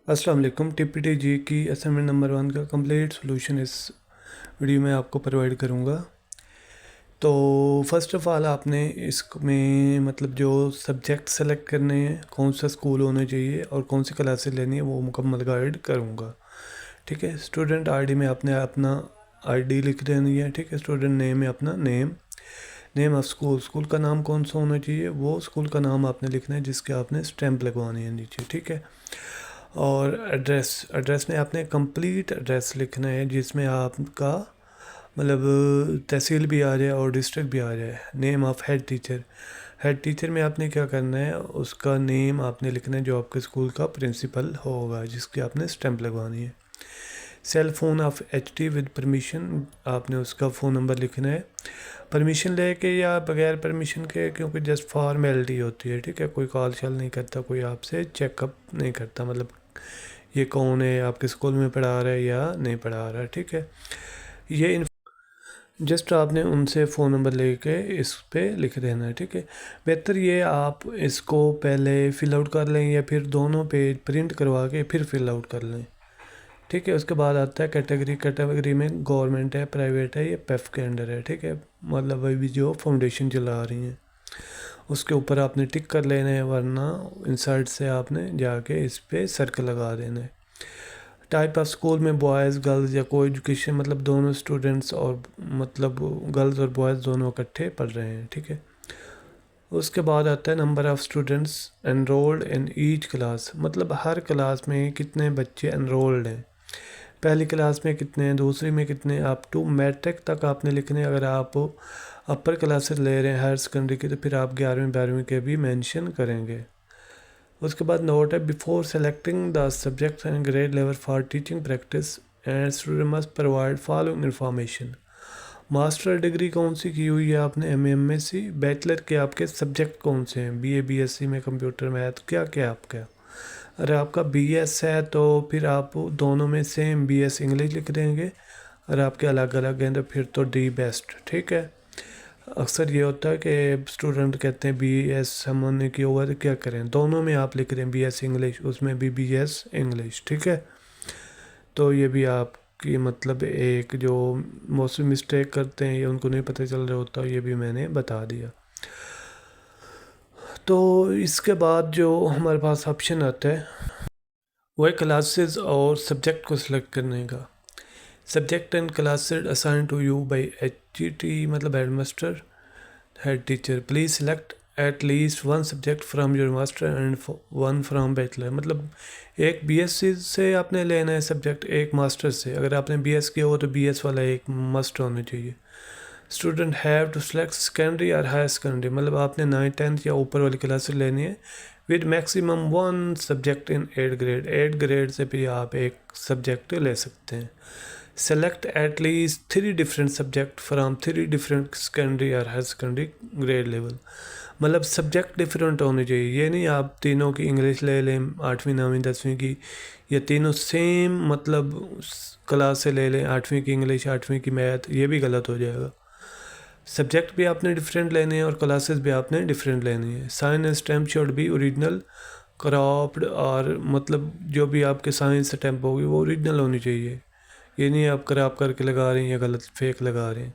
अस्सलाम वालेकुम। टीपीटी जी की असाइनमेंट नंबर 1 का कंप्लीट सॉल्यूशन इस वीडियो में आपको प्रोवाइड करूँगा। तो फर्स्ट ऑफ़ ऑल आपने इसमें मतलब जो सब्जेक्ट सेलेक्ट करने हैं, कौन सा स्कूल होना चाहिए और कौन सी क्लासेस लेनी है, वो मुकम्मल गाइड करूँगा। ठीक है। स्टूडेंट आईडी में आपने अपना आईडी लिख देनी है। ठीक है। स्टूडेंट नेम में अपना नेम ऑफ स्कूल का नाम कौन सा होना चाहिए, वो स्कूल का नाम आपने लिखना है जिसके आपने स्टैंप लगवानी है नीचे। ठीक है। और एड्रेस में आपने कंप्लीट एड्रेस लिखना है जिसमें आपका मतलब तहसील भी आ जाए और डिस्ट्रिक्ट भी आ जाए। नेम ऑफ हेड टीचर में आपने क्या करना है, उसका नेम आपने लिखना है जो आपके स्कूल का प्रिंसिपल होगा जिसकी आपने स्टैंप लगवानी है। Cell phone off HT with permission, आपने उसका फ़ोन नंबर लिखना है परमिशन लेके या बगैर परमिशन के, क्योंकि जस्ट फॉर्मेलिटी होती है। ठीक है। कोई कॉल शॉल नहीं करता, कोई आपसे चेकअप नहीं करता मतलब ये कौन है, आपके स्कूल में पढ़ा रहा है या नहीं पढ़ा रहा है। ठीक है। ये जस्ट आपने उनसे फ़ोन नंबर लेके इस पे लिख देना है। ठीक है। बेहतर ये आप इसको पहले फ़िल आउट कर लें या फिर दोनों पेज प्रिंट करवा के फिर फ़िल आउट कर लें। ठीक है। उसके बाद आता है कैटेगरी में गवर्नमेंट है, प्राइवेट है, ये पेफ के अंडर है। ठीक है। मतलब वही जो फाउंडेशन चला रही हैं उसके ऊपर आपने टिक कर लेना है, वरना इंसर्ट से आपने जाके इस पर सर्कल लगा देना है। टाइप ऑफ स्कूल में बॉयज़ गर्ल्स या को एजुकेशन, मतलब दोनों स्टूडेंट्स और मतलब गर्ल्स और बॉयज़ दोनों इकट्ठे पढ़ रहे हैं। ठीक है। उसके बाद आता है number of students enrolled in each class, मतलब हर क्लास में कितने बच्चे एनरोल्ड हैं। पहली क्लास में कितने हैं, दूसरी में कितने, अप टू मैट्रिक तक आपने लिखने। अगर आप अपर क्लासेस ले रहे हैं हायर सेकेंडरी की तो फिर आप 11वीं 12वीं के भी मेंशन करेंगे। उसके बाद नोट है, before selecting the subject and grade level for teaching practice and student must provide following information. Master degree कौन सी की हुई है आपने, MA MSc। बैचलर के आपके सब्जेक्ट कौन से हैं, BA BSc में कंप्यूटर मैथ क्या क्या आपका। अगर आपका BS है तो फिर आप दोनों में सेम BS इंग्लिश लिख देंगे, और आपके अलग अलग हैं तो फिर तो डी बेस्ट। ठीक है। अक्सर ये होता है कि स्टूडेंट कहते हैं BS हमने किया हुआ तो क्या करें, दोनों में आप लिख दें BS इंग्लिश, उसमें भी BS इंग्लिश। ठीक है। तो ये भी आपकी मतलब एक जो मोस्टली मिस्टेक करते हैं ये उनको नहीं पता चल रहा होता, ये भी मैंने बता दिया। तो इसके बाद जो हमारे पास ऑप्शन आता है वो है क्लासेस और सब्जेक्ट को सिलेक्ट करने का। Subject and classes assign to you by HGT, मतलब headmaster head teacher. Please select at least one subject from your master and one from bachelor, मतलब एक BSc से आपने लेना है सब्जेक्ट, एक मास्टर से। अगर आपने BS किया हो तो BS वाला एक मस्ट होना चाहिए। Student have to select secondary और हायर सेकेंडरी, मतलब आपने 9th 10th या ऊपर वाली क्लासेस लेनी है with maximum one subject in 8th grade. 8th grade से भी आप एक सब्जेक्ट ले सकते हैं। Select at least 3 different subject from 3 different secondary और हायर सेकेंडरी ग्रेड लेवल, मतलब सब्जेक्ट डिफरेंट होने चाहिए। ये नहीं आप तीनों की इंग्लिश ले लें 8वीं 9वीं 10वीं की, या तीनों सेम मतलब क्लास से ले लें 8वीं की इंग्लिश 8वीं की मैथ, ये भी गलत हो जाएगा। सब्जेक्ट भी आपने डिफरेंट लेने हैं और क्लासेस भी आपने डिफरेंट लेनी है। साइन एंड स्टैम्प शुड भी ओरिजिनल क्रॉप्ड, और मतलब जो भी आपके साइन स्टैम्प होगी वो ओरिजिनल होनी चाहिए। ये नहीं आप क्रॉप करके लगा रहे हैं या गलत फेक लगा रहे हैं।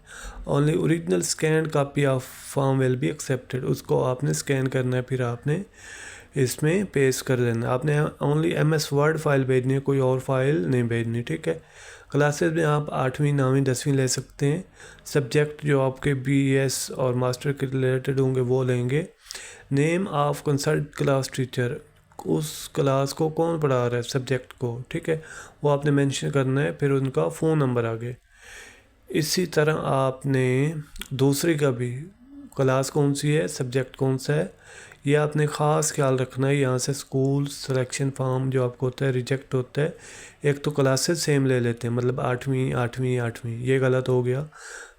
Only original scan copy of form will be accepted, उसको आपने स्कैन करना है फिर आपने इसमें पेस्ट कर देना। आपने ओनली MS वर्ड फाइल भेजनी है, कोई और फाइल नहीं भेजनी। ठीक है। क्लासेस में आप 8वीं 9वीं 10वीं ले सकते हैं। सब्जेक्ट जो आपके BS और मास्टर के रिलेटेड होंगे वो लेंगे। Name of consult class teacher, उस क्लास को कौन पढ़ा रहा है सब्जेक्ट को। ठीक है। वो आपने मेंशन करना है, फिर उनका फ़ोन नंबर आगे। इसी तरह आपने दूसरी का भी, क्लास कौन सी है, सब्जेक्ट कौन सा है, ये आपने ख़ास ख्याल रखना है। यहाँ से स्कूल सिलेक्शन फॉर्म जो आपको होता है रिजेक्ट होता है। एक तो क्लासेस सेम ले लेते हैं, मतलब 8वीं 8वीं 8वीं, ये गलत हो गया।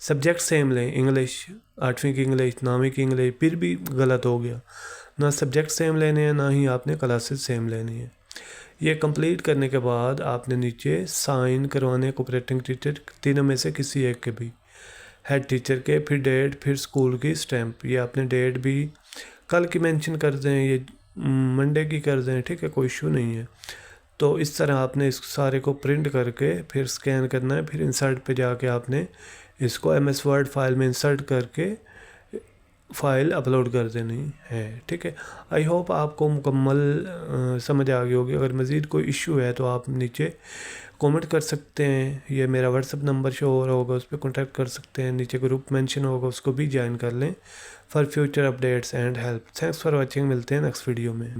सब्जेक्ट सेम लें, इंग्लिश 8वीं की इंग्लिश 9वीं की इंग्लिश, फिर भी गलत हो गया। ना सब्जेक्ट सेम लेने हैं ना ही आपने क्लासेस सेम लेनी है। ये कंप्लीट करने के बाद आपने नीचे साइन करवाने कोऑपरेटिंग टीचर, तीनों में से किसी एक के भी, हेड टीचर के, फिर डेट, फिर स्कूल की स्टैंप। ये आपने डेट भी कल की मेंशन कर दें, ये मंडे की कर दें। ठीक है, कोई इशू नहीं है। तो इस तरह आपने इस सारे को प्रिंट करके फिर स्कैन करना है, फिर इंसर्ट पे जाके आपने इसको MS वर्ड फाइल में इंसर्ट करके फ़ाइल अपलोड कर देनी है। ठीक है, आई होप आपको मुकम्मल समझ आ गई होगी। अगर मज़ीद कोई इशू है तो आप नीचे कमेंट कर सकते हैं, ये मेरा व्हाट्सअप नंबर शो हो रहा होगा, उस पर कॉन्टैक्ट कर सकते हैं। नीचे ग्रुप मेंशन होगा, उसको भी ज्वाइन कर लें for future updates and help. Thanks for watching, मिलते हैं नेक्स्ट वीडियो में।